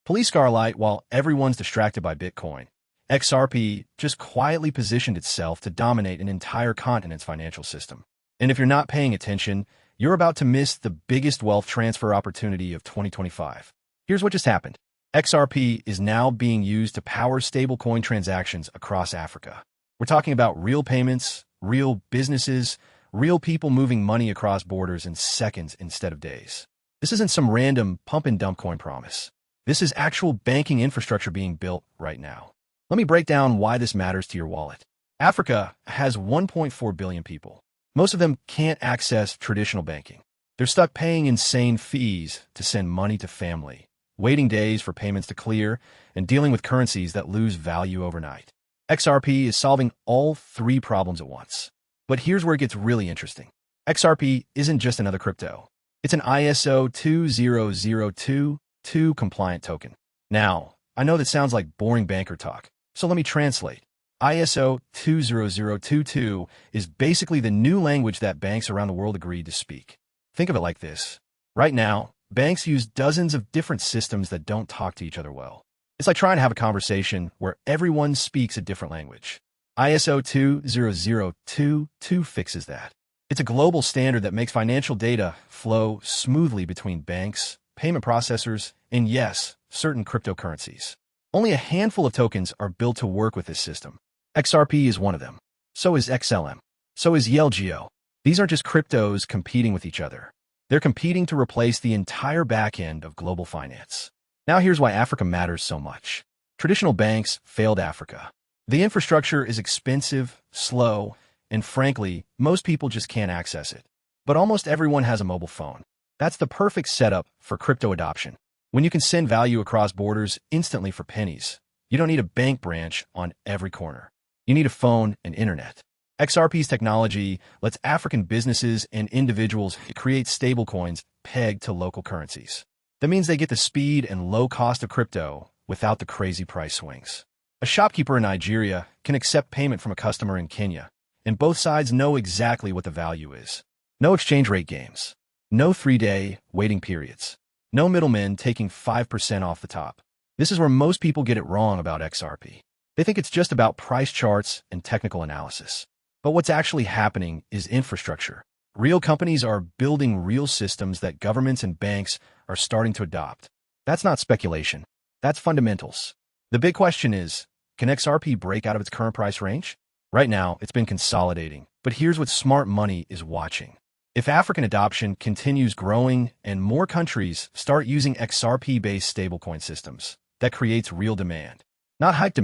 Police Scarlight, while everyone's distracted by Bitcoin, XRP just quietly positioned itself to dominate an entire continent's financial system. And if you're not paying attention, you're about to miss the biggest wealth transfer opportunity of 2025. Here's what just happened. XRP is now being used to power stablecoin transactions across Africa. We're talking about real payments, real businesses, real people moving money across borders in seconds instead of days. This isn't some random pump-and-dump coin promise. This is actual banking infrastructure being built right now. Let me break down why this matters to your wallet. Africa has 1.4 billion people. Most of them can't access traditional banking. They're stuck paying insane fees to send money to family, waiting days for payments to clear, and dealing with currencies that lose value overnight. XRP is solving all three problems at once. But here's where it gets really interesting. XRP isn't just another crypto. It's an ISO 20022 compliant token. Now, I know that sounds like boring banker talk, so let me translate. ISO 20022 is basically the new language that banks around the world agreed to speak. Think of it like this. Right now, banks use dozens of different systems that don't talk to each other well. It's like trying to have a conversation where everyone speaks a different language. ISO 20022 fixes that. It's a global standard that makes financial data flow smoothly between banks, payment processors, and yes, certain cryptocurrencies. Only a handful of tokens are built to work with this system. XRP is one of them. So is XLM. So is YLGO. These aren't just cryptos competing with each other. They're competing to replace the entire back end of global finance. Now here's why Africa matters so much. Traditional banks failed Africa. The infrastructure is expensive, slow, and frankly, most people just can't access it. But almost everyone has a mobile phone. That's the perfect setup for crypto adoption. When you can send value across borders instantly for pennies, you don't need a bank branch on every corner. You need a phone and internet. XRP's technology lets African businesses and individuals create stablecoins pegged to local currencies. That means they get the speed and low cost of crypto without the crazy price swings. A shopkeeper in Nigeria can accept payment from a customer in Kenya, and both sides know exactly what the value is. No exchange rate games. No 3-day waiting periods. No middlemen taking 5% off the top. This is where most people get it wrong about XRP. They think it's just about price charts and technical analysis. But what's actually happening is infrastructure. Real companies are building real systems that governments and banks are starting to adopt. That's not speculation. That's fundamentals. The big question is, can XRP break out of its current price range? Right now, it's been consolidating, but here's what smart money is watching. If African adoption continues growing and more countries start using XRP-based stablecoin systems, that creates real demand. Not hype demand.